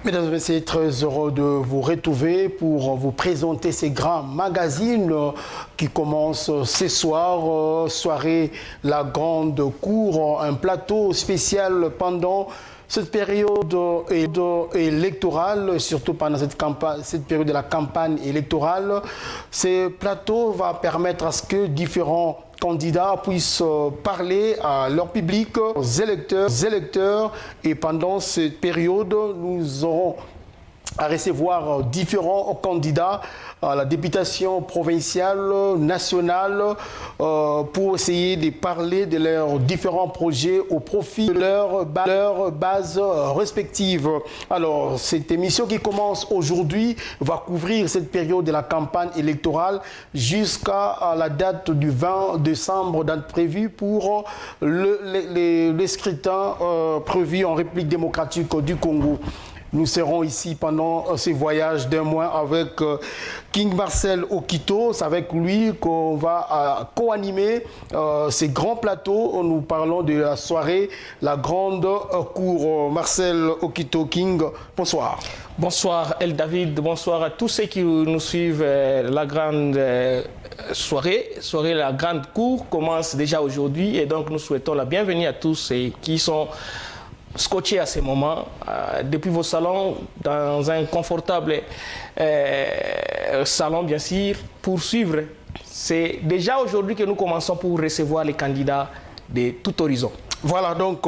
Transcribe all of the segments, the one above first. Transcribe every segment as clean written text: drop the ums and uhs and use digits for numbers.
Mesdames et messieurs, très heureux de vous retrouver pour vous présenter ces grands magazines qui commencent ce soir, soirée La Grande Cour, un plateau spécial pendant cette période électorale, surtout pendant cette période de la campagne électorale. Ce plateau va permettre à ce que différents candidats puissent parler à leur public, aux électeurs, et pendant cette période, nous aurons à recevoir différents candidats à la députation provinciale, nationale, pour essayer de parler de leurs différents projets au profit de leurs bases respectives. Alors, cette émission qui commence aujourd'hui va couvrir cette période de la campagne électorale jusqu'à la date du 20 décembre, date prévue pour les scrutins prévus en République démocratique du Congo. Nous serons ici pendant ce voyage d'un mois avec King Marcel Okito. C'est avec lui qu'on va co-animer ces grands plateaux. Nous parlons de la soirée La Grande Cour. Marcel Okito, King, bonsoir. Bonsoir El David, bonsoir à tous ceux qui nous suivent. La grande soirée La Grande Cour commence déjà aujourd'hui et donc nous souhaitons la bienvenue à tous ceux qui sont scotchés à ces moments, depuis vos salons, dans un confortable salon bien sûr, pour suivre. C'est déjà aujourd'hui que nous commençons pour recevoir les candidats de tout horizon. Voilà donc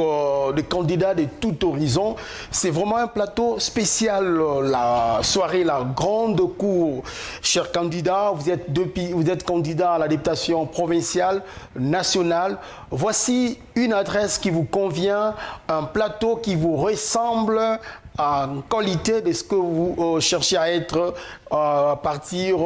des candidats de tout horizon. C'est vraiment un plateau spécial, la soirée La Grande Cour. Chers candidats, vous êtes candidats à la députation provinciale, nationale. Voici une adresse qui vous convient, un plateau qui vous ressemble en qualité de ce que vous cherchez à être à partir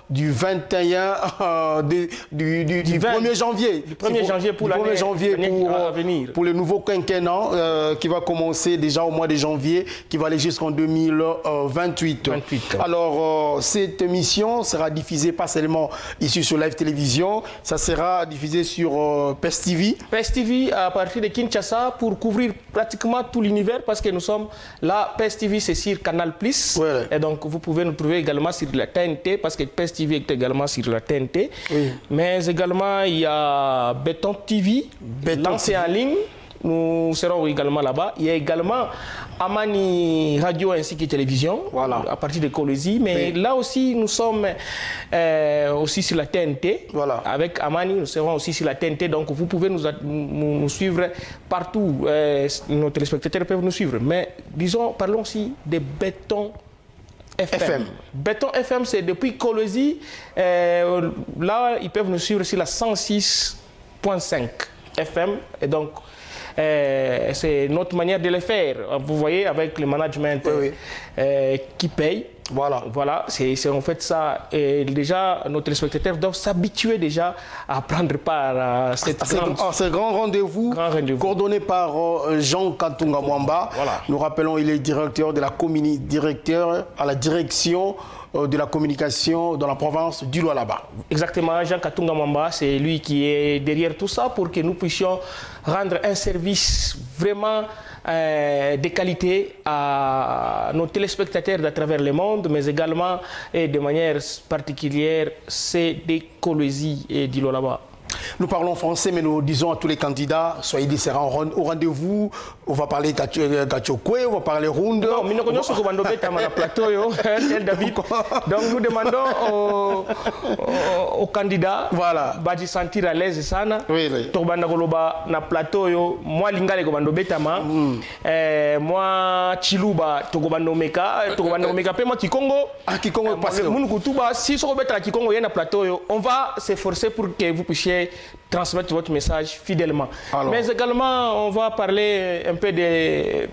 du 21 du 1er janvier. Du 1er janvier pour l'année à venir. Pour le nouveau quinquennat qui va commencer déjà au mois de janvier, qui va aller jusqu'en 2028. Alors, cette émission sera diffusée pas seulement ici sur Live Télévision, ça sera diffusé sur PES TV. PES TV à partir de Kinshasa pour couvrir pratiquement tout l'univers parce que nous sommes là. PES TV, c'est sur Canal+. Ouais. Et donc, vous pouvez nous trouver également sur la TNT, parce que PES TV est également sur la TNT. Oui. Mais également, il y a Béton TV, lancé en ligne. Nous serons également là-bas. Il y a également Amani Radio ainsi que télévision, voilà, à partir de Colosi. Mais là aussi, nous sommes aussi sur la TNT. Voilà. Avec Amani, nous serons aussi sur la TNT. Donc, vous pouvez nous suivre partout. Nos téléspectateurs peuvent nous suivre. Mais disons, parlons aussi de Béton FM. Béton FM, c'est depuis Colosi. Là, ils peuvent nous suivre sur la 106.5 FM. Et donc, c'est notre manière de le faire. Vous voyez, avec le management qui paye. Voilà, on fait ça. Et déjà, nos téléspectateurs doivent s'habituer déjà à prendre part à ce grand rendez-vous coordonné par Jean Katunga Mwamba. Voilà. Nous rappelons, il est directeur à la direction de la communication dans la province du Lualaba. Exactement, Jean Katunga Mwamba, c'est lui qui est derrière tout ça pour que nous puissions rendre un service vraiment de qualité à nos téléspectateurs d'à travers le monde, mais également et de manière particulière, c'est des Colosi et du Lualaba. Nous parlons français, mais nous disons à tous les candidats, soyez au rendez-vous. On va parler Kachokwe, on va parler Runde. Non, mais nous connaissons le plateau, David. Donc nous demandons aux candidats de se sentir à l'aise sana. Tobanda goloba na plateau yo, moi lingale ko bando betama. Moi Chiluba tokobando meka pe moi Kikongo. Kikongo parce que munu kutuba si so beta Kikongo na plateau yo, on va s'efforcer pour que vous puissiez transmettre votre message fidèlement. Alors. Mais également, on va parler un peu des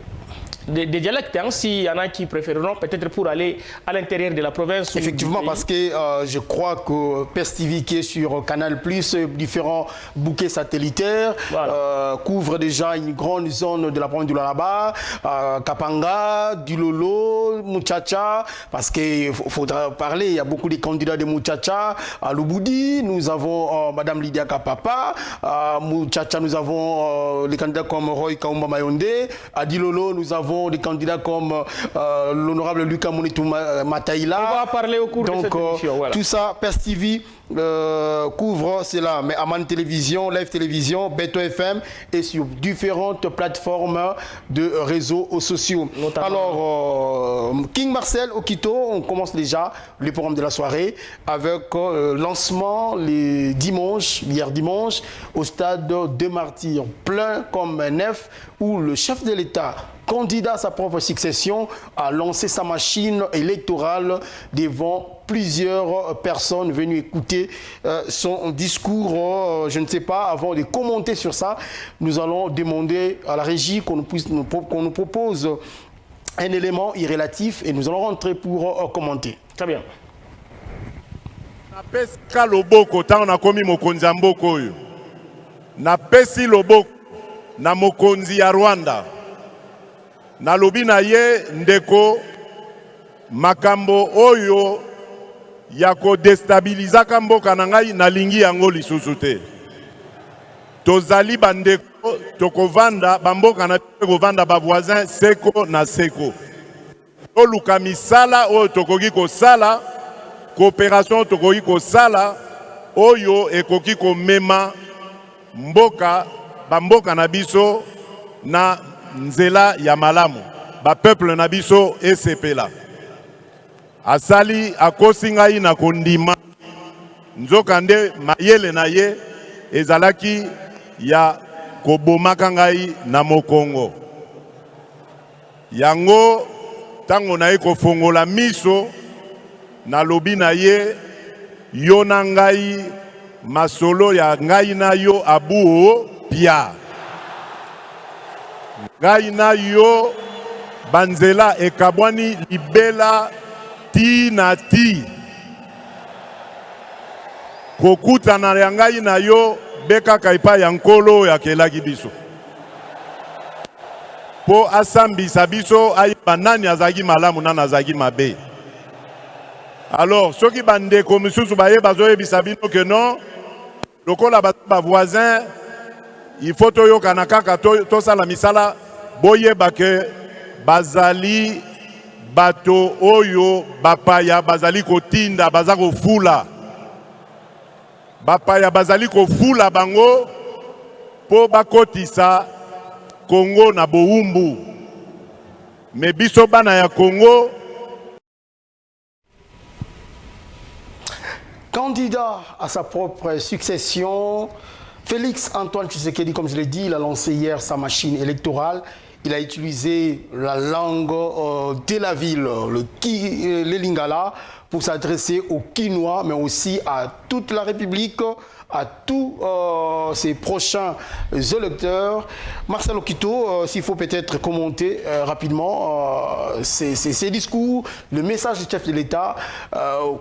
dialectes, hein, s'il y en a qui préféreront peut-être pour aller à l'intérieur de la province. Effectivement, parce que je crois que PES TV qui est sur Canal+, différents bouquets satellitaires, couvre déjà une grande zone de la province du Lualaba, Kapanga, Dilolo, Muchacha, parce qu'il faudra parler, il y a beaucoup de candidats de Muchacha, à Lubudi, nous avons Madame Lydia Kapapa, à Muchacha, nous avons les candidats comme Roy Kaumba Mayonde, à Dilolo, nous avons avons des candidats comme l'honorable Lucas Monitou Mataïla. On va parler au cours de cette émission. Voilà. Tout ça, Perse TV couvre cela, mais Aman Télévision, Live Télévision, Beto FM et sur différentes plateformes de réseaux sociaux. Notamment. Alors, King Marcel Okito, on commence déjà le programme de la soirée avec lancement les dimanches, hier dimanche, au stade de Martyrs, plein comme un nef, où le chef de l'État, candidat à sa propre succession, a lancé sa machine électorale devant plusieurs personnes venues écouter son discours. Je ne sais pas, avant de commenter sur ça, nous allons demander à la régie qu'on nous propose un élément irrélatif et nous allons rentrer pour commenter. Très bien. Napesi loboko tango nakomi mokonzi ya mboka oyo. Napesi loboko na mokonzi ya Rwanda. Nalobi na ye ndeko makambo oyo ya ko destabilizaka mboka na ngai nalingi yango lisusu te. Tozali bandeko tokovanda bamboka na kovanda ba voisin seko na seko. Toluka misala oyo tokoki kosala, coopération tokoki kosala oyo ekoki komema mboka bamboka na biso na nzela ya malamu ba peuple na biso esepela. Asali akosi ngai na kondima nzoka nde mayele na ye ezalaki ya kobomaka ngai na mokongo. Yango tango na ye kofongola miso na lobi na ye yo na ngai masolo ya ngai na yo abuo pia. Ngai na yo banzela ekabwani libela ti na ti. Kokutana ya ngai na yo beka kaipa ya nkolo ya kelaki biso. Po asambisa biso ayeba nani azaki malamu nani azaki mabe. Alors, ceux qui bandent comme sous baye bazoye bisabino que non, lokola ba voisin, il faut toyo kanaka to sala misala boye bake bazali bato oyo bapaya bazali kotinda bazako fula. Bapaya bazali ko fula bango po bakotisa Congo na boumbu. Mais biso bana ya Congo. Candidat à sa propre succession, Félix Antoine Tshisekedi, comme je l'ai dit, il a lancé hier sa machine électorale. Il a utilisé la langue de la ville, le Lingala, pour s'adresser aux Kinois, mais aussi à toute la République, à tous ses prochains électeurs. Marcel Okito, s'il faut peut-être commenter rapidement ces discours, le message du chef de l'État,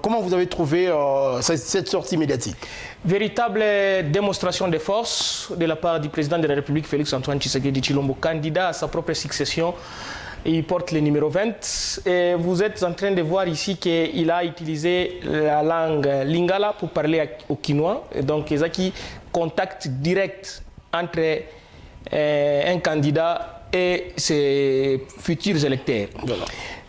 comment vous avez trouvé cette sortie médiatique? Véritable démonstration de force de la part du président de la République, Félix Antoine Tshisekedi Tshilombo, candidat à sa propre succession. Il porte le numéro 20. Et vous êtes en train de voir ici qu'il a utilisé la langue lingala pour parler aux Kinois. Et donc, il y a qui contact direct entre un candidat et ses futurs électeurs. Voilà.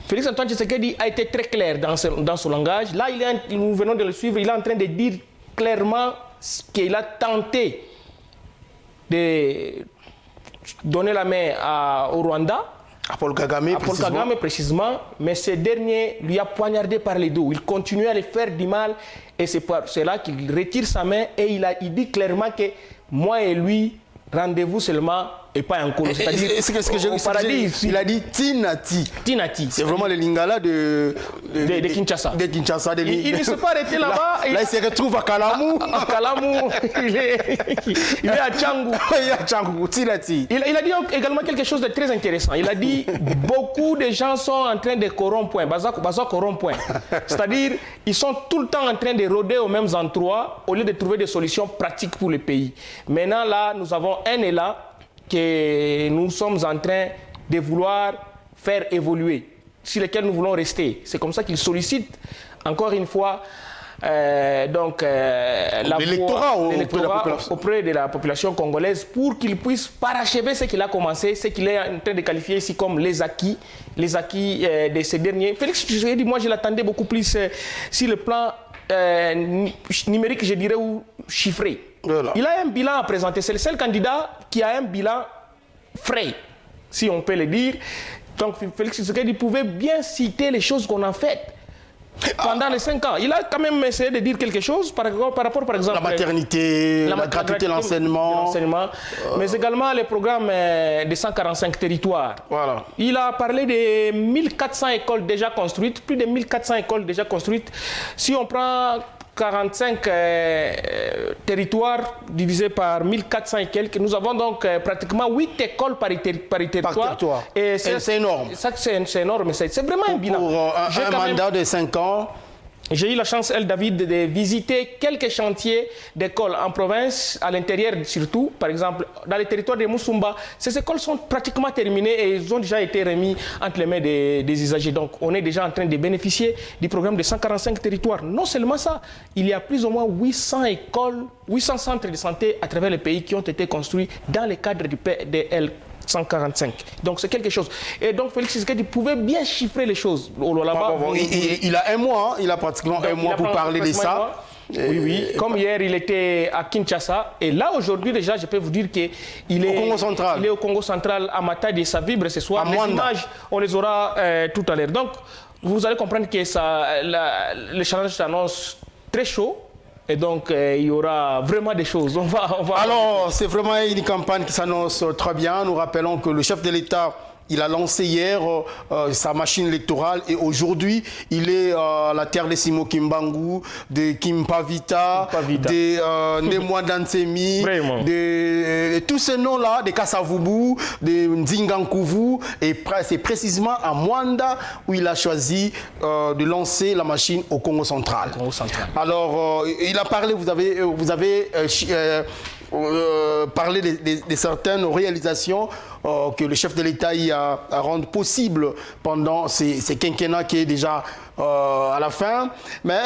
Félix Antoine Tshisekedi a été très clair dans son langage. Là, nous venons de le suivre. Il est en train de dire clairement qu'il a tenté de donner la main au Rwanda. À Paul Kagame, précisément, mais ce dernier lui a poignardé par les dos. Il continue à lui faire du mal et c'est pour cela qu'il retire sa main et il dit clairement que moi et lui, rendez-vous seulement et pas un colo. C'est-à-dire au paradis. Il a dit Tinati. Tinati. C'est vraiment le Lingala de Kinshasa. De Kinshasa. Il ne s'est pas arrêté là-bas. Là, il se retrouve à Kalamou. À Kalamou. Il est à Tchangou. Il est à Tchangou. Tinati. Il a dit également quelque chose de très intéressant. Il a dit beaucoup de gens sont en train de corrompre. C'est-à-dire ils sont tout le temps en train de rôder aux mêmes endroits au lieu de trouver des solutions pratiques pour le pays. Maintenant, là, nous avons un élan que nous sommes en train de vouloir faire évoluer, sur lequel nous voulons rester. C'est comme ça qu'il sollicite, encore une fois, l'électorat auprès de la population congolaise pour qu'il puisse parachever ce qu'il a commencé, ce qu'il est en train de qualifier ici comme les acquis de ces derniers. Félix Tshisekedi, moi je l'attendais beaucoup plus sur le plan numérique, je dirais, ou chiffré. Voilà. Il a un bilan à présenter. C'est le seul candidat qui a un bilan frais, si on peut le dire. Donc Félix Tshisekedi pouvait bien citer les choses qu'on a faites pendant les 5 ans. Il a quand même essayé de dire quelque chose par rapport, par exemple... La maternité, la gratuité de l'enseignement. Mais également les programmes de 145 territoires. Voilà. Il a parlé de 1400 écoles déjà construites, plus de 1400 écoles déjà construites. Si on prend 45 territoires divisés par 1400 et quelques, nous avons donc pratiquement 8 écoles par territoire. Et c'est énorme. C'est énorme, c'est vraiment un bilan. Pour un mandat de 5 ans. J'ai eu la chance, David, de visiter quelques chantiers d'écoles en province, à l'intérieur surtout. Par exemple, dans les territoires de Moussumba, ces écoles sont pratiquement terminées et ils ont déjà été remis entre les mains des usagers. Donc, on est déjà en train de bénéficier du programme de 145 territoires. Non seulement ça, il y a plus ou moins 800 écoles, 800 centres de santé à travers le pays qui ont été construits dans le cadre du PDL 145. Donc c'est quelque chose. Et donc Félix Tshisekedi pouvait bien chiffrer les choses. Il a un mois, il a pratiquement un mois pour parler de ça. Oui. Comme hier, il était à Kinshasa. Et là, aujourd'hui, déjà, je peux vous dire qu'il est au Congo central. Il est au Congo central à Matadi et ça vibre ce soir. Les images, on les aura tout à l'heure. Donc, vous allez comprendre que le challenge s'annonce très chaud. Et donc, il y aura vraiment des choses. Alors, c'est vraiment une campagne qui s'annonce très bien. Nous rappelons que le chef de l'État, il a lancé hier sa machine électorale et aujourd'hui, il est à la terre de Simo Kimbangu, de Kimpavita, de Nemwa Dansemi, de tous ces noms-là, de Kassavubu, de Nzingankuvu. Et c'est précisément à Mwanda où il a choisi de lancer la machine au Congo central. Alors, il a parlé, vous avez parlé de certaines réalisations que le chef de l'État a rendu possible pendant ces quinquennats qui est déjà à la fin. Mais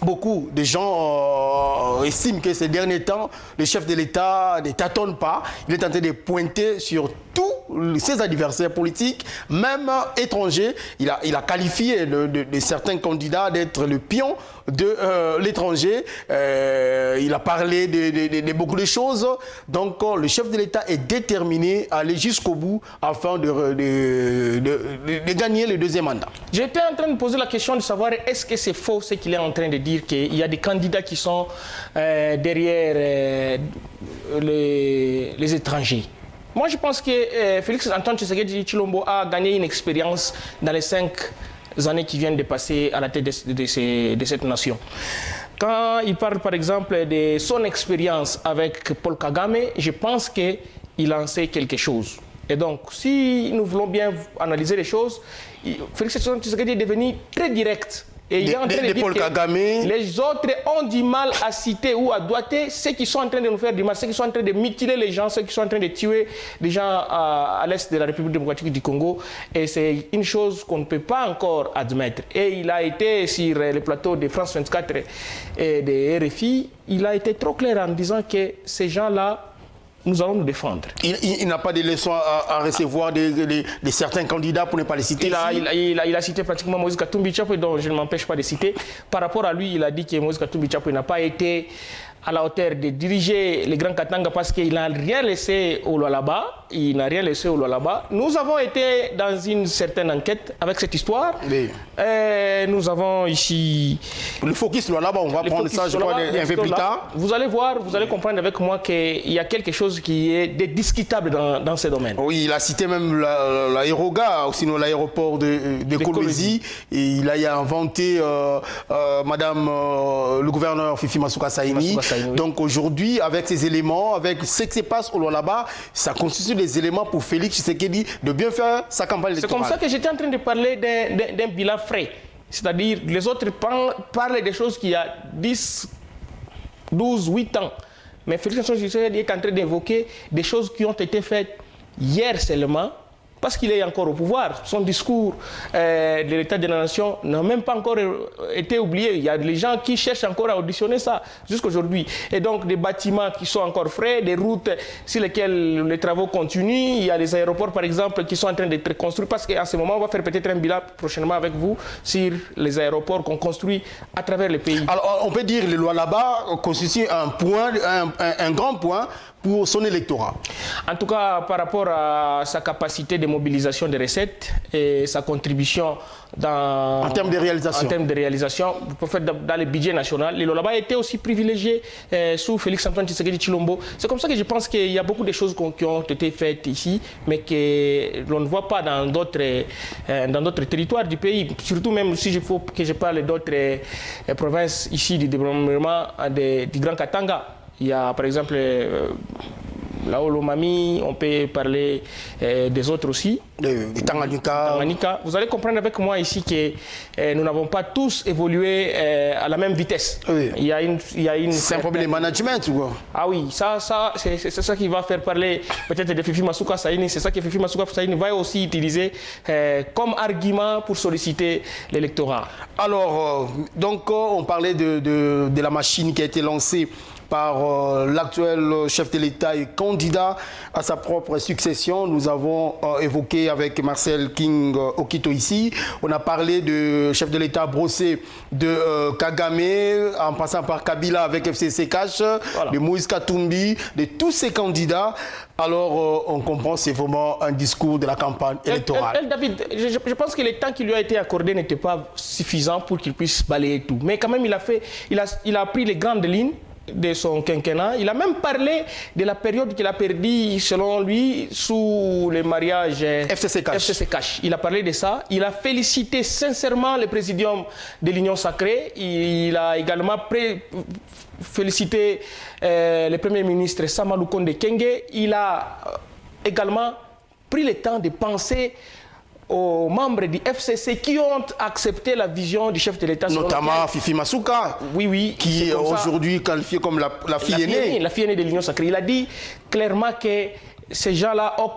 beaucoup de gens estiment que ces derniers temps, le chef de l'État ne tâtonne pas. Il est en train de pointer sur tous ses adversaires politiques, même étrangers. Il a qualifié de certains candidats d'être le pion de l'étranger. Il a parlé de beaucoup de choses. Donc, le chef de l'État est déterminé à aller jusqu'au bout afin de gagner le deuxième mandat. J'étais en train de poser la question de savoir est-ce que c'est faux ce qu'il est en train de dire, qu'il y a des candidats qui sont derrière les étrangers. Moi, je pense que Félix Antoine Tshisekedi Tshilombo a gagné une expérience dans les 5 années qui viennent de passer à la tête de cette nation. Quand il parle, par exemple, de son expérience avec Paul Kagame, je pense qu'il en sait quelque chose. Et donc, si nous voulons bien analyser les choses, Félix Antoine Tshisekedi est devenu très direct. Et il est en train de dire Paul Kagame. Les autres ont du mal à citer ou à doiter ceux qui sont en train de nous faire du mal, ceux qui sont en train de mutiler les gens, ceux qui sont en train de tuer des gens à l'est de la République démocratique du Congo. Et c'est une chose qu'on ne peut pas encore admettre. Et il a été sur le plateau de France 24 et de RFI, il a été trop clair en disant que ces gens-là, nous allons nous défendre. Il n'a pas de leçons à recevoir de certains candidats pour ne pas les citer. Il a cité pratiquement Moïse Katumbi Tshapwe, dont je ne m'empêche pas de citer. Par rapport à lui, il a dit que Moïse Katumbi Tshapwe n'a pas été à la hauteur de diriger les Grands Katanga parce qu'il n'a rien laissé au Lualaba. Il n'a rien laissé au Lualaba. Nous avons été dans une certaine enquête avec cette histoire. Oui. Nous avons ici... Le focus Lualaba, on va prendre ça, je crois, un peu plus tard. Vous allez voir, vous allez comprendre avec moi qu'il y a quelque chose qui est discutable dans ce domaine. Oui, il a cité même l'aérogare, sinon l'aéroport de Kolwezi. Et il a inventé Madame le gouverneur Fifi Masuka Saini. Donc aujourd'hui, avec ces éléments, avec ce qui se passe au Lualaba, ça constitue des éléments pour Félix Tshisekedi de bien faire sa campagne électorale. C'est comme ça que j'étais en train de parler d'un bilan frais. C'est-à-dire, les autres parlent des choses qui y a 10, 12, 8 ans. Mais Félix Tshisekedi est en train d'évoquer des choses qui ont été faites hier seulement parce qu'il est encore au pouvoir. Son discours de l'état de la nation n'a même pas encore été oublié. Il y a des gens qui cherchent encore à auditionner ça jusqu'aujourd'hui. Et donc des bâtiments qui sont encore frais, des routes sur lesquelles les travaux continuent. Il y a des aéroports par exemple qui sont en train d'être construits, parce qu'à ce moment on va faire peut-être un bilan prochainement avec vous sur les aéroports qu'on construit à travers le pays. Alors on peut dire que le Lualaba constitue un grand point pour son électorat. En tout cas, par rapport à sa capacité de mobilisation des recettes et sa contribution en termes de réalisation, dans le budget national, le Lualaba était aussi privilégié sous Félix-Antoine Tshisekedi Tshilombo. C'est comme ça que je pense qu'il y a beaucoup de choses qui ont été faites ici, mais que l'on ne voit pas dans d'autres territoires du pays. Surtout même si il faut que je parle d'autres provinces ici du développement du Grand Katanga. Il y a par exemple là où Lomami, on peut parler des autres aussi. Tanganyika. Vous allez comprendre avec moi ici que nous n'avons pas tous évolué à la même vitesse. Oui. Il y a une c'est un problème de management ou quoi? Ah oui, ça c'est ça qui va faire parler peut-être de Fifi Masuka Saini. C'est ça que Fifi Masuka Saini va aussi utiliser comme argument pour solliciter l'électorat. Alors, donc on parlait de la machine qui a été lancée par l'actuel chef de l'État et candidat à sa propre succession. Nous avons évoqué avec Marcel King Okito ici. On a parlé de chef de l'État brossé de Kagame, en passant par Kabila avec FCC Cash, voilà, de Moïse Katumbi, de tous ces candidats. Alors, on comprend que c'est vraiment un discours de la campagne électorale. David, je pense que le temps qui lui a été accordé n'était pas suffisant pour qu'il puisse balayer tout. Mais quand même, il a pris les grandes lignes de son quinquennat. Il a même parlé de la période qu'il a perdue, selon lui, sous le mariage FCC Cash. Il a parlé de ça. Il a félicité sincèrement le présidium de l'Union Sacrée. Il a également félicité le Premier ministre Samalou Konde Kenge. Il a également pris le temps de penser aux membres du FCC qui ont accepté la vision du chef de l'État. Notamment Fifi Masuka, qui est aujourd'hui qualifiée comme la fille aînée. La fille aînée de l'Union Sacrée. Il a dit clairement que ces gens-là ont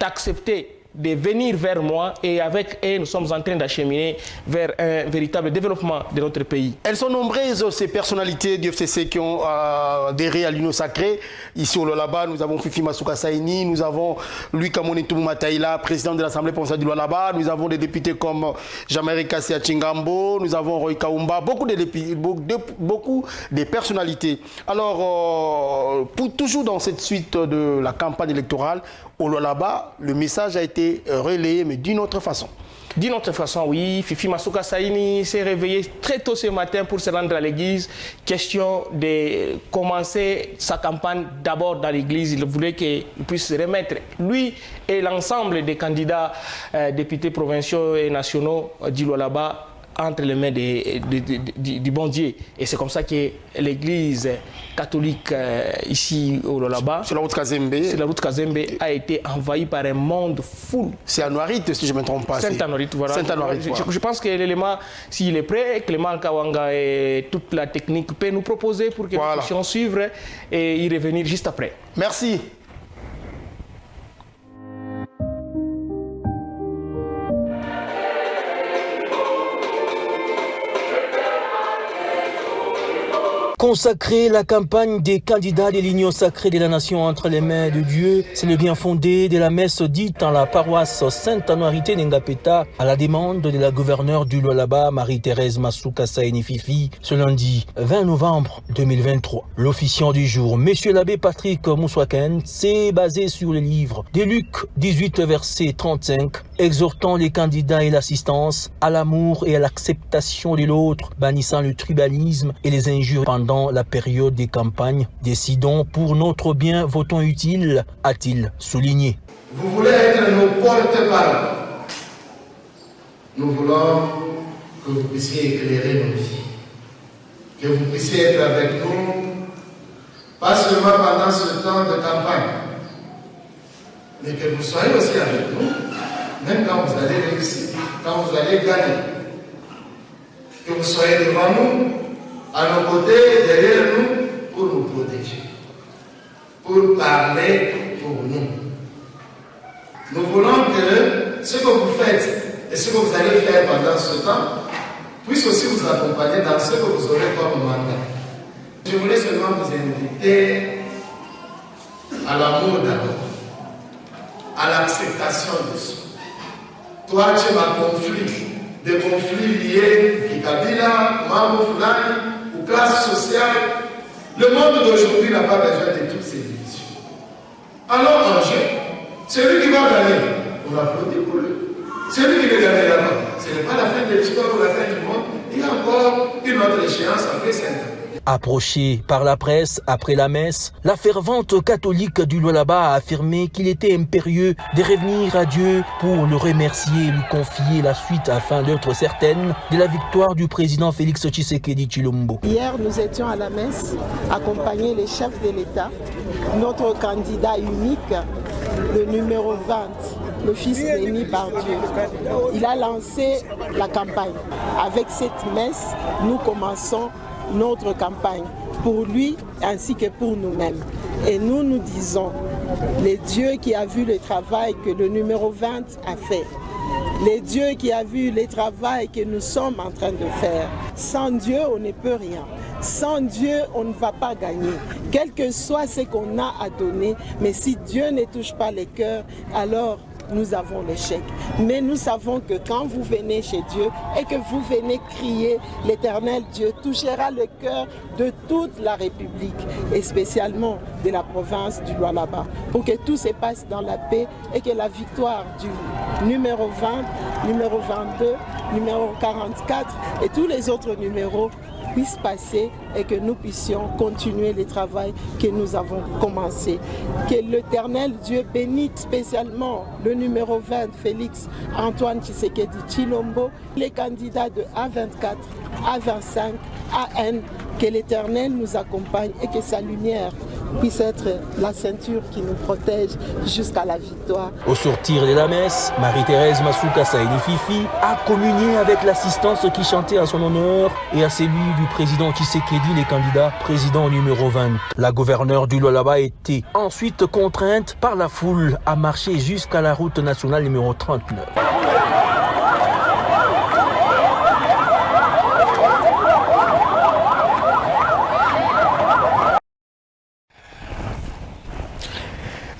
accepté de venir vers moi et avec eux, nous sommes en train d'acheminer vers un véritable développement de notre pays. Elles sont nombreuses, ces personnalités du FCC qui ont adhéré à l'Union Sacrée. Ici au Lualaba, nous avons Fifi Masuka Saini, nous avons Louis Kamonetou Mataïla, président de l'Assemblée provinciale du Lualaba, nous avons des députés comme Jean-Marie Kassia Chingambo, nous avons Roy Kaumba, beaucoup de personnalités. Alors, toujours dans cette suite de la campagne électorale, au Lualaba, le message a été relayé, mais d'une autre façon. D'une autre façon, oui. Fifi Masuka Saini s'est réveillé très tôt ce matin pour se rendre à l'église. Question de commencer sa campagne d'abord dans l'église. Il voulait qu'il puisse se remettre, lui et l'ensemble des candidats députés provinciaux et nationaux du Lualaba, entre les mains du bon Dieu. Et c'est comme ça que l'église catholique ici au Lualaba, sur la route Kazembe, a été envahie par un monde fou. C'est à Noarit, si je ne me trompe pas. Saint-Anorit, voilà. Je pense que l'élément, s'il est prêt, Clément Kawanga et toute la technique peut nous proposer pour que nous puissions suivre et y revenir juste après. Merci. Consacrer la campagne des candidats de l'Union Sacrée de la Nation entre les mains de Dieu, c'est le bien fondé de la messe dite en la paroisse Sainte-Anoirité d'Ngapeta à la demande de la gouverneure du Lualaba, Marie-Thérèse Masuka Saini Fifi, ce lundi 20 novembre 2023. L'officiant du jour, Monsieur l'abbé Patrick Mouswaken, s'est basé sur le livre de Luc 18, verset 35, exhortant les candidats et l'assistance à l'amour et à l'acceptation de l'autre, bannissant le tribalisme et les injures pendant la période des campagnes. Décidons pour notre bien, votons utile, a-t-il souligné. Vous voulez être nos porte-parole. Nous voulons que vous puissiez éclairer nos vies, que vous puissiez être avec nous, pas seulement pendant ce temps de campagne, mais que vous soyez aussi avec nous, même quand vous allez réussir, quand vous allez gagner, que vous soyez devant nous, à nos côtés, derrière nous, pour nous protéger, pour parler pour nous. Nous voulons que ce que vous faites et ce que vous allez faire pendant ce temps puisse aussi vous accompagner dans ce que vous aurez comme mandat. Je voulais seulement vous inviter à l'amour d'abord, à l'acceptation de soi. Toi, tu es un conflit, des conflits liés à Kabila, Mambo Fulani ou classe sociale. Le monde d'aujourd'hui n'a pas besoin de toutes ces divisions. Alors, en jeu, celui qui va gagner, on applaudit pour lui. Celui qui ne gagnera pas, ce n'est pas la fin de l'histoire ou la fin du monde. Il y a encore une autre échéance après 5 ans. Approché par la presse après la messe, la fervente catholique du Lualaba a affirmé qu'il était impérieux de revenir à Dieu pour le remercier et lui confier la suite afin d'être certaine de la victoire du président Félix Tshisekedi Tshilombo. Hier, nous étions à la messe, accompagnés les chefs de l'État, notre candidat unique, le numéro 20, le fils béni par Dieu. Il a lancé la campagne. Avec cette messe, nous commençons notre campagne pour lui ainsi que pour nous-mêmes. Et nous nous disons, le Dieu qui a vu le travail que le numéro 20 a fait, le Dieu qui a vu le travail que nous sommes en train de faire, sans Dieu on ne peut rien. Sans Dieu, on ne va pas gagner, quel que soit ce qu'on a à donner. Mais si Dieu ne touche pas les cœurs, alors nous avons l'échec. Mais nous savons que quand vous venez chez Dieu et que vous venez crier, l'Éternel Dieu touchera le cœur de toute la République et spécialement de la province du Lualaba pour que tout se passe dans la paix et que la victoire du numéro 20, numéro 22, numéro 44 et tous les autres numéros puisse passer et que nous puissions continuer le travail que nous avons commencé. Que l'Éternel Dieu bénisse spécialement le numéro 20, Félix Antoine Tshisekedi Tshilombo, les candidats de A24, A25, AN, que l'Éternel nous accompagne et que sa lumière puisse être la ceinture qui nous protège jusqu'à la victoire. Au sortir de la messe, Marie-Thérèse Masuka Saini Fifi a communié avec l'assistance qui chantait à son honneur et à celui du président Tshisekedi, les candidats président numéro 20. La gouverneure du Lualaba a été ensuite contrainte par la foule à marcher jusqu'à la route nationale numéro 39.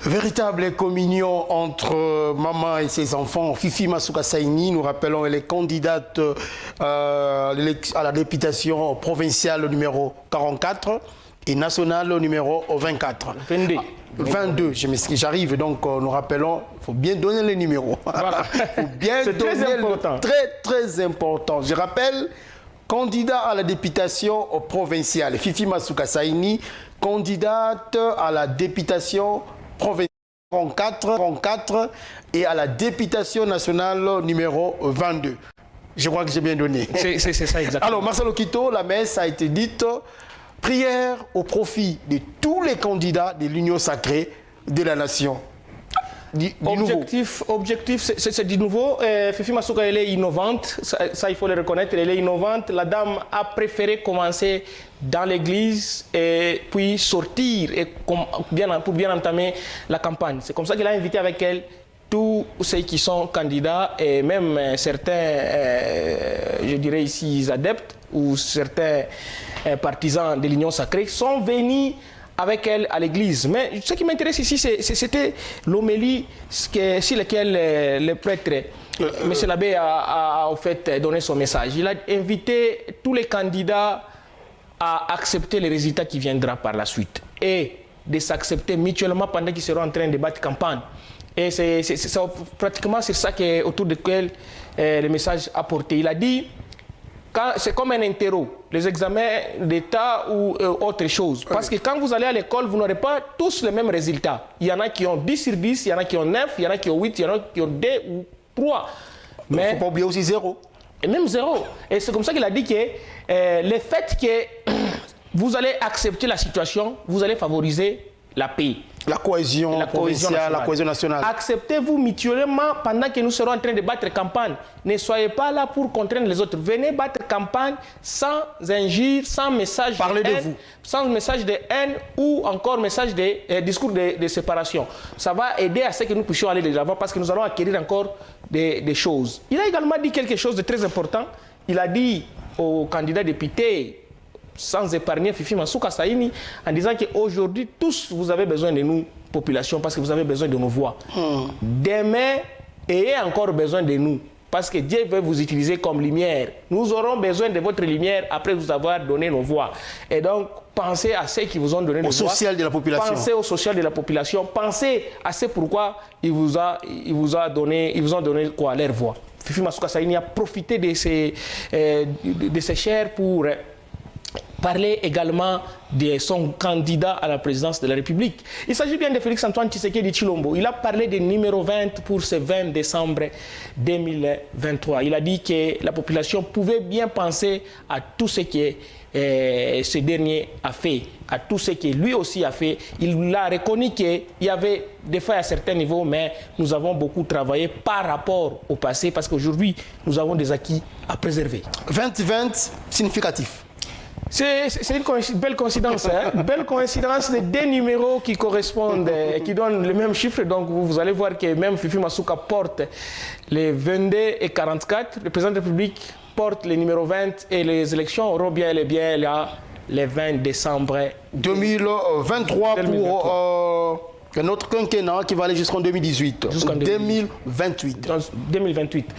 Véritable communion entre maman et ses enfants. Fifi Masuka Saini, nous rappelons, elle est candidate à la députation provinciale numéro 44 et nationale numéro 24. 22, j'arrive, donc nous rappelons, il faut bien donner les numéros. Voilà. C'est très important. Très important. Je rappelle, candidat à la députation provinciale. Fifi Masuka Saini, candidate à la députation provinciale 34 et à la députation nationale numéro 22. Je crois que j'ai bien donné. C'est ça exactement. Alors Marcel Okito, la messe a été dite, prière au profit de tous les candidats de l'Union sacrée de la nation. Objectif, c'est du nouveau. Fifi Masuka, elle est innovante, ça il faut le reconnaître, elle est innovante. La dame a préféré commencer dans l'église et puis sortir et pour bien entamer la campagne. C'est comme ça qu'elle a invité avec elle tous ceux qui sont candidats et même certains, je dirais ici, adeptes ou certains partisans de l'Union sacrée sont venus avec elle à l'église. Mais ce qui m'intéresse ici, c'était l'homélie sur laquelle le prêtre, M. l'abbé, a en fait donné son message. Il a invité tous les candidats à accepter les résultats qui viendront par la suite et de s'accepter mutuellement pendant qu'ils seront en train de battre campagne. Et c'est pratiquement sur ça autour duquel le message a porté. Il a dit c'est comme un interro, les examens d'État ou autre chose. Parce que quand vous allez à l'école, vous n'aurez pas tous les mêmes résultats. Il y en a qui ont 10 sur 10, il y en a qui ont 9, il y en a qui ont 8, il y en a qui ont 2 ou 3. Mais il ne faut pas oublier aussi 0. Et même 0. Et c'est comme ça qu'il a dit que le fait que vous allez accepter la situation, vous allez favoriser la paix. La cohésion provinciale, la cohésion nationale. Acceptez-vous mutuellement pendant que nous serons en train de battre campagne. Ne soyez pas là pour contraindre les autres. Venez battre campagne sans injure, sans message Parlez de de haine, vous. sans message de haine ou encore message de discours de séparation. Ça va aider à ce que nous puissions aller de l'avant parce que nous allons acquérir encore des choses. Il a également dit quelque chose de très important. Il a dit aux candidats députés, sans épargner Fifi Masuka Saini, en disant qu'aujourd'hui, tous, vous avez besoin de nous, population, parce que vous avez besoin de nos voix. Demain, ayez encore besoin de nous, parce que Dieu veut vous utiliser comme lumière. Nous aurons besoin de votre lumière après vous avoir donné nos voix. Et donc, pensez à ceux qui vous ont donné nos voix. Au social de la population. Pensez au social de la population. Pensez à ce pourquoi ils vous ont donné quoi, leur voix. Fifi Masuka Saini a profité de ses chairs pour parler également de son candidat à la présidence de la République. Il s'agit bien de Félix-Antoine Tshisekedi Tshilombo. Il a parlé du numéro 20 pour ce 20 décembre 2023. Il a dit que la population pouvait bien penser à tout ce que ce dernier a fait, à tout ce que lui aussi a fait. Il a reconnu qu'il y avait des failles à certains niveaux, mais nous avons beaucoup travaillé par rapport au passé parce qu'aujourd'hui, nous avons des acquis à préserver. 20-20, significatif. C'est une belle coïncidence, hein? Une belle coïncidence de deux numéros qui correspondent et qui donnent le même chiffre. Donc vous allez voir que même Fifi Masuka porte les 22 et 44. Le président de la République porte les numéros 20 et les élections auront bien et bien là, le 20 décembre 2023 pour notre quinquennat qui va aller jusqu'en 2018. Jusqu'en 2028. 2028.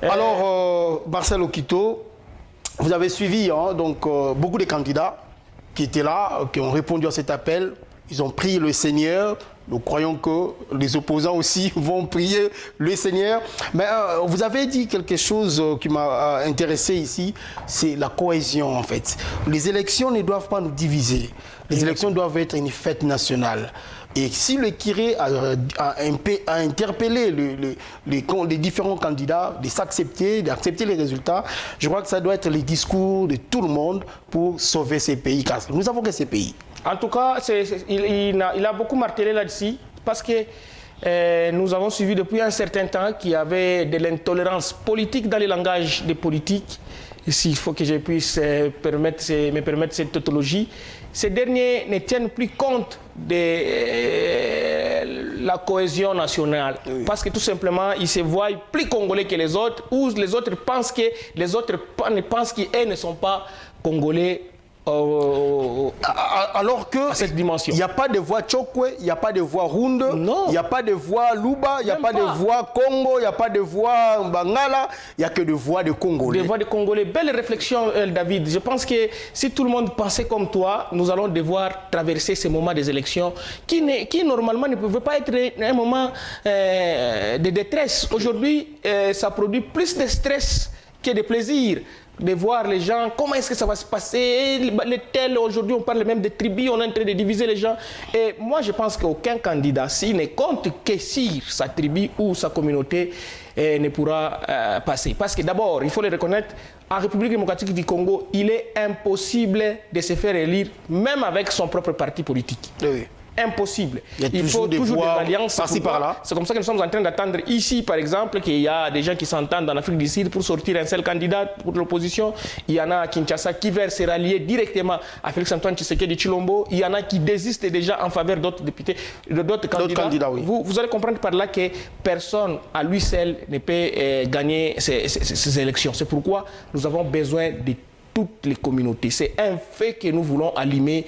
Alors, Marcel Okito, vous avez suivi beaucoup de candidats qui étaient là, qui ont répondu à cet appel. Ils ont prié le Seigneur. Nous croyons que les opposants aussi vont prier le Seigneur. Mais vous avez dit quelque chose qui m'a intéressé ici, c'est la cohésion en fait. Les élections ne doivent pas nous diviser. Les élections doivent être une fête nationale. Et si le curé a interpellé les différents candidats de s'accepter, d'accepter les résultats, je crois que ça doit être le discours de tout le monde pour sauver ces pays. Car nous avons que ces pays. En tout cas, il a beaucoup martelé là-dessus parce que nous avons suivi depuis un certain temps qu'il y avait de l'intolérance politique dans les langages des politiques. S'il faut que je puisse me permettre cette tautologie, ces derniers ne tiennent plus compte de la cohésion nationale. Oui. Parce que tout simplement, ils se voient plus congolais que les autres, ou les autres pensent qu'ils ne sont pas congolais. Alors que cette dimension. Il n'y a pas de voix Chokwe, il n'y a pas de voix Runde, il n'y a pas de voix Luba, il n'y a pas de voix Congo, il n'y a pas de voix Bangala, il n'y a que de voix de Congolais. Des voix de Congolais. Belle réflexion, David. Je pense que si tout le monde pensait comme toi, nous allons devoir traverser ces moments des élections qui normalement ne pouvaient pas être un moment de détresse. Aujourd'hui, ça produit plus de stress que de plaisir. De voir les gens, comment est-ce que ça va se passer, aujourd'hui on parle même de tribus, on est en train de diviser les gens. Et moi je pense qu'aucun candidat, s'il ne compte que sur sa tribu ou sa communauté, ne pourra passer. Parce que d'abord, il faut le reconnaître, en République démocratique du Congo, il est impossible de se faire élire, même avec son propre parti politique. Oui. Impossible. Il faut toujours des alliances par-ci par-là. C'est comme ça que nous sommes en train d'attendre ici, par exemple, qu'il y a des gens qui s'entendent en Afrique du Sud pour sortir un seul candidat pour l'opposition. Il y en a à Kinshasa qui veulent se rallier directement à Félix-Antoine Tshisekedi Tshilombo. Il y en a qui désistent déjà en faveur d'autres députés, d'autres candidats. Oui. Vous allez comprendre par là que personne à lui seul ne peut gagner ces élections. C'est pourquoi nous avons besoin de toutes les communautés. C'est un fait que nous voulons allumer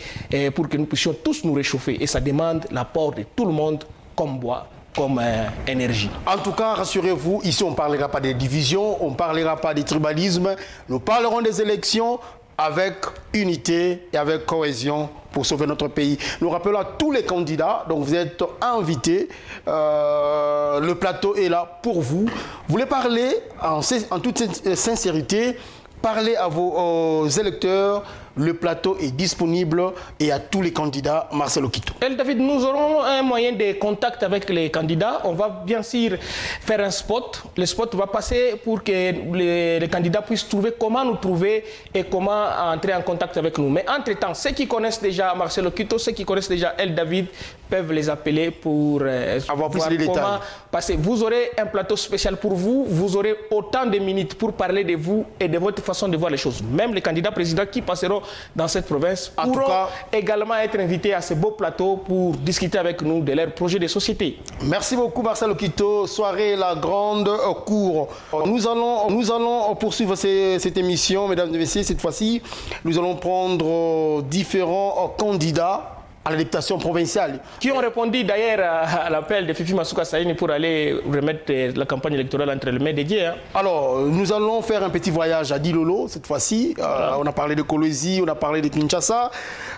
pour que nous puissions tous nous réchauffer. Et ça demande l'apport de tout le monde comme bois, comme énergie. En tout cas, rassurez-vous, ici on ne parlera pas des divisions, on ne parlera pas des tribalismes. Nous parlerons des élections avec unité et avec cohésion pour sauver notre pays. Nous rappelons à tous les candidats, donc vous êtes invités. Le plateau est là pour vous. Vous voulez parler en toute sincérité, parlez à vos électeurs, Le plateau est disponible et à tous les candidats, Marcel Okito. El David, nous aurons un moyen de contact avec les candidats. On va bien sûr faire un spot. Le spot va passer pour que les candidats puissent trouver comment nous trouver et comment entrer en contact avec nous. Mais entre-temps, ceux qui connaissent déjà Marcel Okito, ceux qui connaissent déjà El David, peuvent les appeler pour avoir plus voir de détails. comment passer. Vous aurez un plateau spécial pour vous. Vous aurez autant de minutes pour parler de vous et de votre façon de voir les choses. Même les candidats présidents qui passeront dans cette province pourront également être invités à ce beau plateau pour discuter avec nous de leurs projets de société. Merci beaucoup Marcel Okito. Soirée La Grande Cour. Nous allons poursuivre cette émission, mesdames et messieurs. Cette fois-ci, nous allons prendre différents candidats à la députation provinciale. Qui ont répondu d'ailleurs à l'appel de Fifi Masuka Saini pour aller remettre la campagne électorale entre les mains des dieux. Alors, nous allons faire un petit voyage à Dilolo cette fois-ci. On a parlé de Kolwezi, on a parlé de Kinshasa.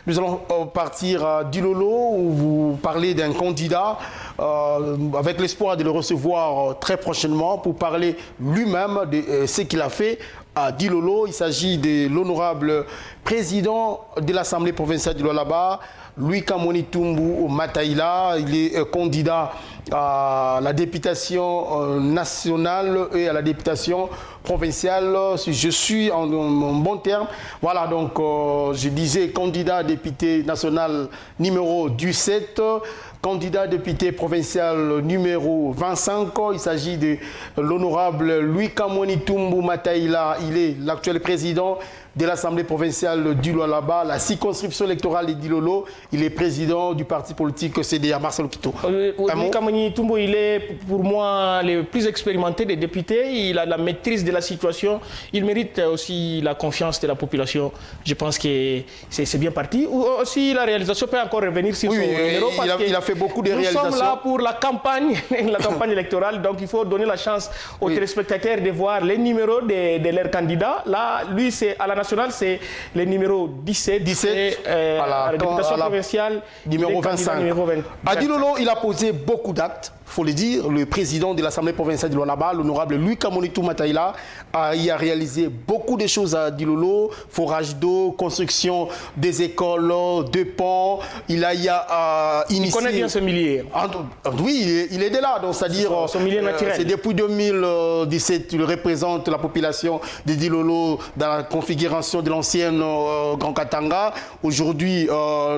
Nous allons partir à Dilolo où vous parlez d'un candidat avec l'espoir de le recevoir très prochainement pour parler lui-même de ce qu'il a fait à Dilolo. Il s'agit de l'honorable président de l'Assemblée provinciale du Lualaba, Louis Kamoni Tumbu Mataïla. Il est candidat à la députation nationale et à la députation provinciale. Si je suis en bon terme. Voilà, donc je disais candidat député national numéro 17. Candidat député provincial numéro 25, il s'agit de l'honorable Louis Kamoni Tumbu Mataïla. Il est l'actuel président de l'Assemblée provinciale du Lualaba, la circonscription électorale de Dilolo. Il est président du parti politique CDA. Marcel Okito. Louis Kamoni Tumbu, il est pour moi le plus expérimenté des députés. Il a la maîtrise de la situation. Il mérite aussi la confiance de la population. Je pense que c'est bien parti. Aussi, la réalisation peut encore revenir sur son numéro. Il a fait beaucoup de réalisations. Nous sommes là pour la campagne électorale, donc il faut donner la chance aux téléspectateurs de voir les numéros de leurs candidats. Là, lui, c'est à la nationale, c'est le numéro 17, et, à la députation provinciale, numéro 25. Numéro 20. À Dilolo, il a posé beaucoup d'actes. Il faut le dire, le président de l'Assemblée provinciale du Lualaba, l'honorable Louis Kamoni Tumbu Mataïla, a réalisé beaucoup de choses à Dilolo, forage d'eau, construction des écoles, de ponts. Il a initié... Il connaît bien ce milieu. Oui, il est de là, donc c'est-à-dire... Son milieu naturel. C'est depuis 2017, il représente la population de Dilolo dans la configuration de l'ancienne Grand Katanga. Aujourd'hui,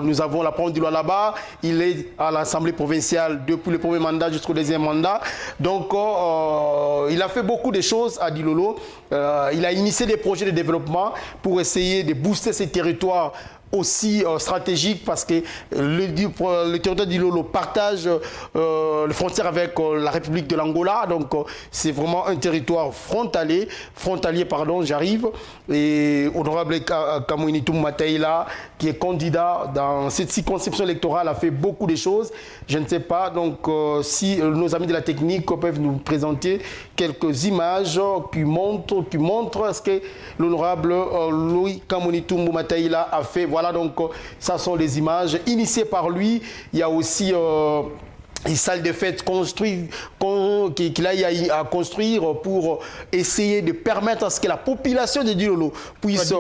nous avons la province du Lualaba. Il est à l'Assemblée provinciale depuis le premier mandat jusqu'au deuxième mandat. Donc, il a fait beaucoup de choses à Dilolo. Il a initié des projets de développement pour essayer de booster ces territoires aussi stratégique parce que le territoire d'Ilolo partage les frontières avec la République de l'Angola. Donc c'est vraiment un territoire frontalier, j'arrive. Et honorable Kamoni Tumbu Mataïla, qui est candidat dans cette circonscription électorale, a fait beaucoup de choses. Je ne sais pas, donc si nos amis de la technique peuvent nous présenter quelques images qui montrent ce que l'honorable Louis Kamoni Tumbu Mataïla a fait. Voilà, donc ça sont les images initiées par lui. Il y a aussi une salle de fête qu'il a à construire pour essayer de permettre à ce que la population de Dilolo puisse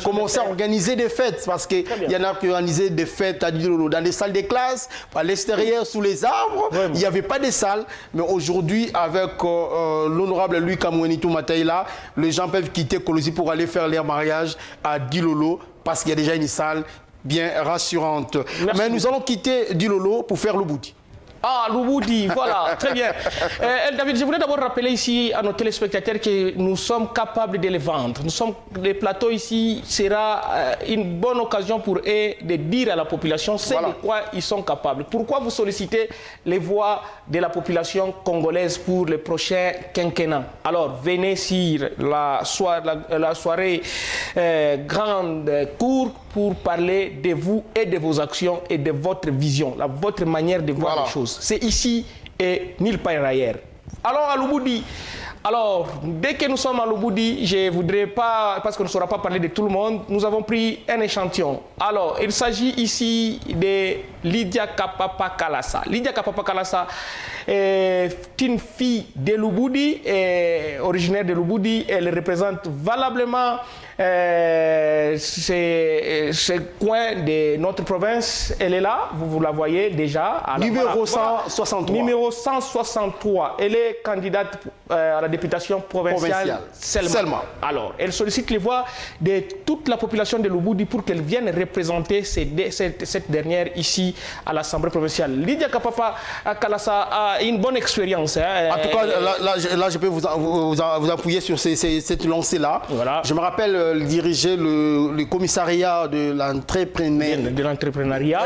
commencer à organiser des fêtes, parce qu'il y en a qui organisaient des fêtes à Dilolo dans des salles de classe, à l'extérieur, sous les arbres. Vraiment. Il n'y avait pas de salles, mais aujourd'hui, avec l'honorable Louis Kamoni Tumbu Mataïla, les gens peuvent quitter Kolwezi pour aller faire leur mariage à Dilolo, parce qu'il y a déjà une salle bien rassurante. Merci. Mais nous allons quitter Dilolo pour faire Lubudi. Ah, Lubudi, voilà, très bien. El David, je voulais d'abord rappeler ici à nos téléspectateurs que nous sommes capables de les vendre. Les plateaux ici sera une bonne occasion pour eux de dire à la population ce de quoi ils sont capables. Pourquoi vous sollicitez les voix de la population congolaise pour le prochain quinquennat? Alors, venez sur la soirée grande cour pour parler de vous et de vos actions et de votre vision, votre manière de voir les choses. C'est ici et nulle part ailleurs. Alors à Lubudi, Alors, dès que nous sommes à Lubudi, je ne voudrais pas, parce qu'on ne saura pas parler de tout le monde, nous avons pris un échantillon. Alors, il s'agit ici de Lydia Kapapa Kalasa. Lydia Kapapa Kalasa est une fille de Lubudi, originaire de Lubudi. Elle représente valablement ce coin de notre province. Elle est là, vous la voyez déjà. Numéro 163. Numéro 163. Elle est candidate à la députation provinciale seulement. Alors, elle sollicite les voix de toute la population de Lubudi pour qu'elle vienne représenter cette dernière ici à l'Assemblée provinciale. Lydia Kapapa Kalasa a une bonne expérience. En tout cas, là, je peux vous appuyer sur cette lancée-là. Voilà. Je me rappelle diriger le commissariat de l'entrepreneuriat.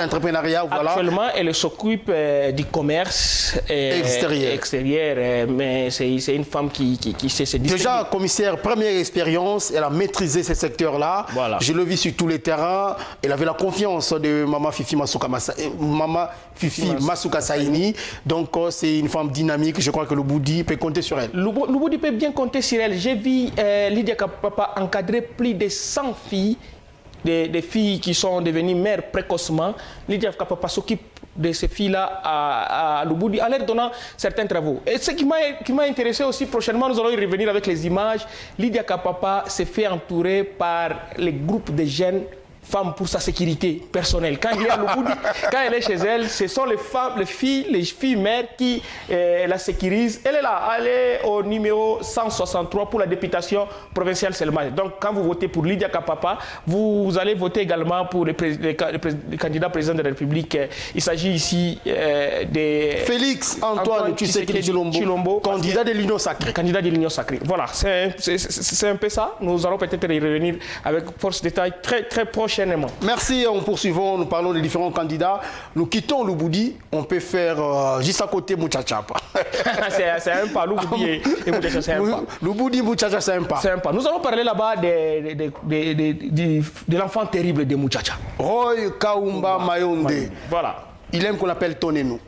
Voilà. Actuellement, elle s'occupe du commerce extérieur, mais c'est une femme qui sait se distinguer. Déjà, commissaire, première expérience, elle a maîtrisé ce secteur-là. Voilà. Je l'ai vu sur tous les terrains. Elle avait la confiance de Maman Fifi Masuka Saini. Donc, c'est une femme dynamique. Je crois que Lubudi peut compter sur elle. Lubudi peut bien compter sur elle. J'ai vu Lydia Kapapa encadrer plus de 100 filles, des filles qui sont devenues mères précocement. Lydia Kapapa s'occupe de ces filles-là à Lubudi en leur donnant certains travaux. Et ce qui m'a intéressé aussi, prochainement, nous allons y revenir avec les images. Lydia Kapapa s'est fait entourer par les groupes de jeunes femmes pour sa sécurité personnelle. Quand elle est chez elle, ce sont les filles mères qui la sécurisent. Elle est là, elle est au numéro 163 pour la députation provinciale seulement. Donc quand vous votez pour Lydia Kapapa, vous allez voter également pour le candidat président de la République. Il s'agit ici de Félix Antoine Tshisekedi Tshilombo, candidat de l'Union Sacrée. Candidat de l'Union Sacrée. Voilà, c'est un peu ça. Nous allons peut-être y revenir avec force de détail très prochainement. Merci, en poursuivant, nous parlons des différents candidats. Nous quittons Lubudi, on peut faire juste à côté Muchachapa. C'est un pas, Lubudi et Muchacha, c'est un pas. Lubudi, Muchacha, c'est un pas. C'est un pas. Nous allons parler là-bas de l'enfant terrible de Muchacha. Roy Kaumba Mayonde. Voilà. Il aime qu'on l'appelle Tonenou.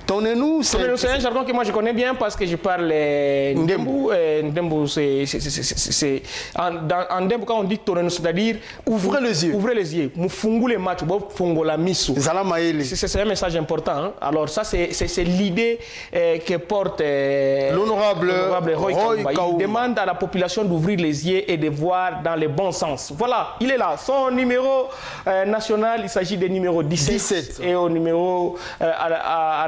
Tonenou, c'est un jargon que moi je connais bien parce que je parle Ndembu. Ndembu, c'est en Ndembu, quand on dit Tonenou, c'est-à-dire ouvrez les yeux. Ouvrez les yeux. Mufungu le match, fungo la misu. C'est un message important. Hein? Alors ça, c'est l'idée que porte l'honorable Roy Kaumba. Il demande à la population d'ouvrir les yeux et de voir dans le bon sens. Voilà, il est là. Son numéro national, il s'agit du numéro 17. Et au numéro à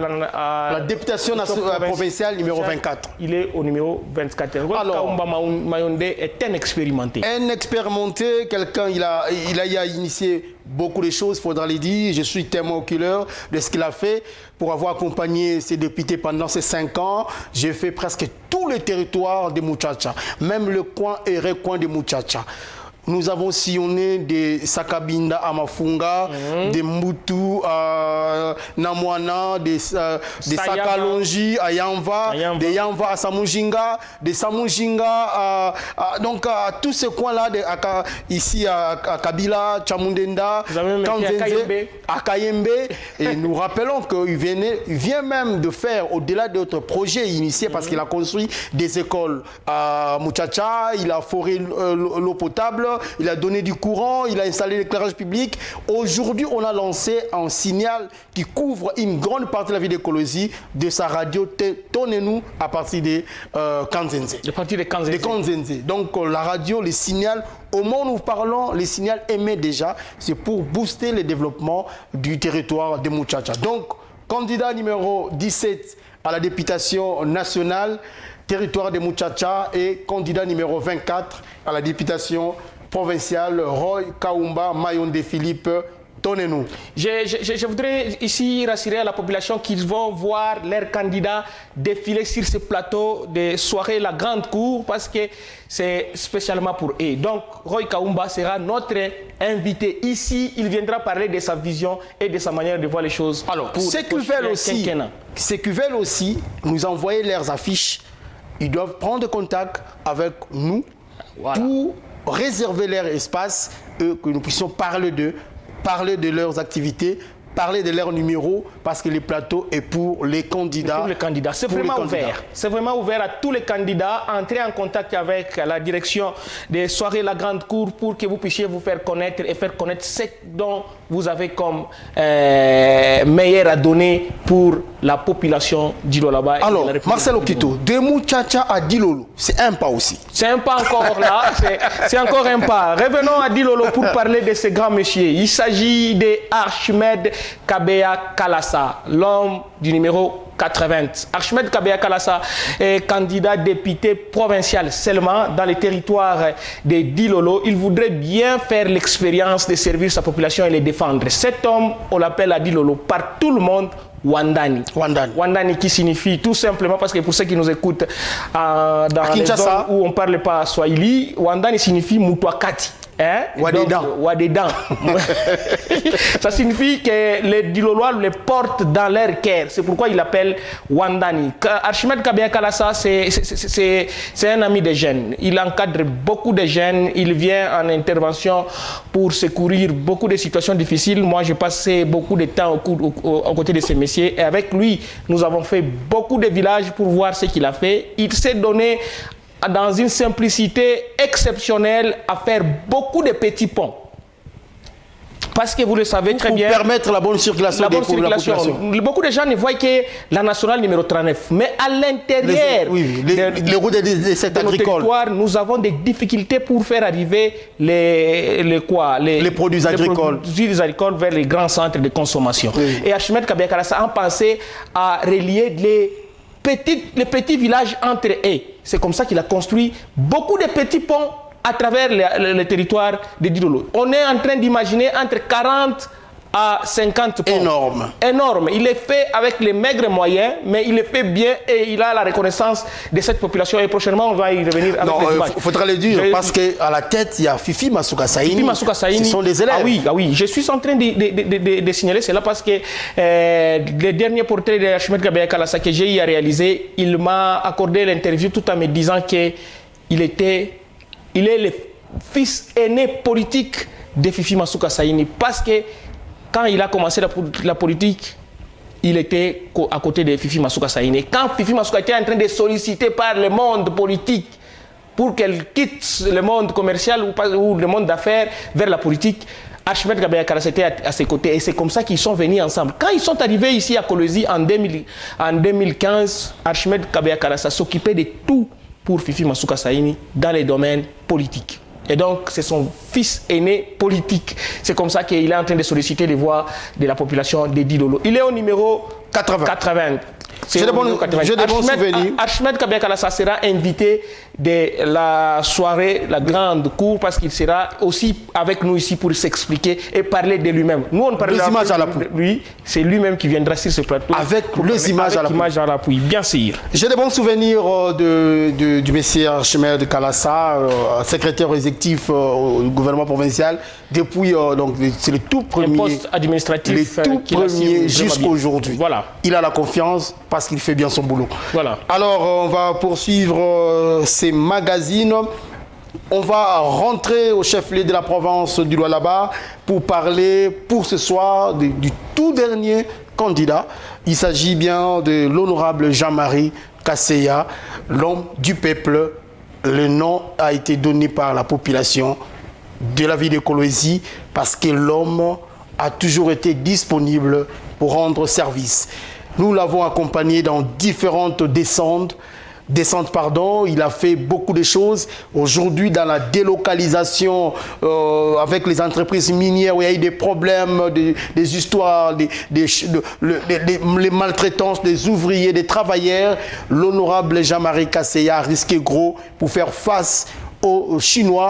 la députation provinciale numéro 24. Il est au numéro 24. Alors, Kaumba Mayonde est un expérimenté. Un expérimenté, quelqu'un, il a initié beaucoup de choses, il faudra le dire. Je suis témoin oculaire de ce qu'il a fait pour avoir accompagné ses députés pendant ces 5 ans. J'ai fait presque tout le territoire de Muchacha, même le coin et recoin de Muchacha. Nous avons sillonné des Sakabinda à Mafunga, des Mbutu à Namwana, des Sakalonji à Yamba, des Yamba à Samujinga, des Samujinga donc à tous ces coins-là, ici à Kabila, Chamundenda, Kanzenze, à Kayembe. Et nous rappelons qu'il vient même de faire, au-delà d'autres projets initiés, parce qu'il a construit des écoles à Muchacha, il a foré l'eau potable, il a donné du courant, il a installé l'éclairage public. Aujourd'hui, on a lancé un signal qui couvre une grande partie de la vie d'écologie de sa radio Tonenou à partir de Kanzenze. À partir de Kanzenze. Donc la radio, les signaux, au moment où nous parlons, les signaux émettent déjà, c'est pour booster le développement du territoire de Muchacha. Donc, candidat numéro 17 à la députation nationale, territoire de Muchacha, et candidat numéro 24 à la députation provinciale, Roy Kaumba Mayonde Philippe Tonenou. Je voudrais ici rassurer à la population qu'ils vont voir leurs candidats défiler sur ce plateau de soirée La Grande Cour parce que c'est spécialement pour eux. Donc, Roy Kaumba sera notre invité ici. Il viendra parler de sa vision et de sa manière de voir les choses. Alors, ceux qui veulent aussi nous envoyer leurs affiches, ils doivent prendre contact avec nous pour réserver leur espace et que nous puissions parler de leurs activités, parler de leur numéro parce que le plateau est pour les candidats. Pour les candidats. C'est vraiment ouvert. C'est vraiment ouvert à tous les candidats. Entrez en contact avec la direction des soirées La Grande Cour pour que vous puissiez vous faire connaître et faire connaître ce dont vous avez comme meilleur à donner pour la population d'Ilo-Laba. Alors, Marcel Okito, de Mouchacha à Dilolo, c'est un pas aussi. C'est un pas encore là, c'est encore un pas. Revenons à Dilolo pour parler de ce grand monsieur. Il s'agit d'Archimède Kabea Kalassa, l'homme du numéro 80. Archimède Kabea Kalassa est candidat député provincial seulement dans les territoires de Dilolo. Il voudrait bien faire l'expérience de servir sa population et les défendre. Cet homme, on l'appelle à Dilolo par tout le monde Wandani. Wandani qui signifie tout simplement, parce que pour ceux qui nous écoutent dans les zones où on ne parle pas Swahili, Wandani signifie Mutwakati. Wadedan. Ça signifie que les Dilolois les portent dans leur cœur. C'est pourquoi il l'appelle Wandani. Archimède Kabea Kalassa, c'est un ami des jeunes. Il encadre beaucoup de jeunes. Il vient en intervention pour secourir beaucoup de situations difficiles. Moi, j'ai passé beaucoup de temps aux côtés de ces messieurs. Et avec lui, nous avons fait beaucoup de villages pour voir ce qu'il a fait. Il s'est donné dans une simplicité exceptionnelle à faire beaucoup de petits ponts. Parce que vous le savez très bien... Pour permettre la bonne circulation des populations. Beaucoup de gens ne voient que la nationale numéro 39. Mais à l'intérieur les routes de cette agricole, nous avons des difficultés pour faire arriver les produits agricoles vers les grands centres de consommation. Oui. Et Archimède Kabea Kalassa a pensé à relier les petits villages entre eux. C'est comme ça qu'il a construit beaucoup de petits ponts à travers le territoire de Dilolo. On est en train d'imaginer entre 40 à 50 ponts. Énorme. Il est fait avec les maigres moyens, mais il est fait bien et il a la reconnaissance de cette population. Et prochainement, on va y revenir avec les images. Il faudra le dire, parce qu'à la tête, il y a Fifi Masuka Saini. Fifi Masuka Saini. Ce sont des élèves. Ah oui. Je suis en train de signaler cela parce que le dernier portrait de Archimède Kabea Kalassa que j'ai eu à réaliser, il m'a accordé l'interview tout en me disant qu'il est le fils aîné politique de Fifi Masuka Saini. Parce que quand il a commencé la politique, il était à côté de Fifi Masuka Saini. Quand Fifi Masuka était en train de solliciter par le monde politique pour qu'elle quitte le monde commercial ou le monde d'affaires vers la politique, Archimède Kabea Kalassa était à ses côtés. Et c'est comme ça qu'ils sont venus ensemble. Quand ils sont arrivés ici à Kolwezi en 2015, Archimède Kabea Kalassa s'occupait de tout pour Fifi Masuka Saini dans les domaines politiques. Et donc, c'est son fils aîné politique. C'est comme ça qu'il est en train de solliciter les voix de la population de Dilolo. Il est au numéro 80. J'ai de bons souvenirs. Archimède Kabea Kalassa sera invité de la soirée, la grande cour, parce qu'il sera aussi avec nous ici pour s'expliquer et parler de lui-même. Nous, on parle de lui, c'est lui-même qui viendra sur ce plateau. Avec les images à l'appui. Bien sûr. J'ai de bons souvenirs du monsieur Archimède Kalassa, secrétaire exécutif au gouvernement provincial, depuis c'est le tout premier poste administratif jusqu'à aujourd'hui. Voilà. Il a la confiance parce qu'il fait bien son boulot. Voilà. Alors, on va poursuivre ces magazines. On va rentrer au chef-lieu de la province du Lualaba pour parler pour ce soir du tout dernier candidat. Il s'agit bien de l'honorable Jean-Marie Kasseya, l'homme du peuple. Le nom a été donné par la population de la ville de Kolwezi parce que l'homme a toujours été disponible pour rendre service. Nous l'avons accompagné dans différentes descentes. Il a fait beaucoup de choses. Aujourd'hui, dans la délocalisation avec les entreprises minières où il y a eu des problèmes, des histoires, les maltraitances des ouvriers, des travailleurs, l'honorable Jean-Marie Kasseya a risqué gros pour faire face aux Chinois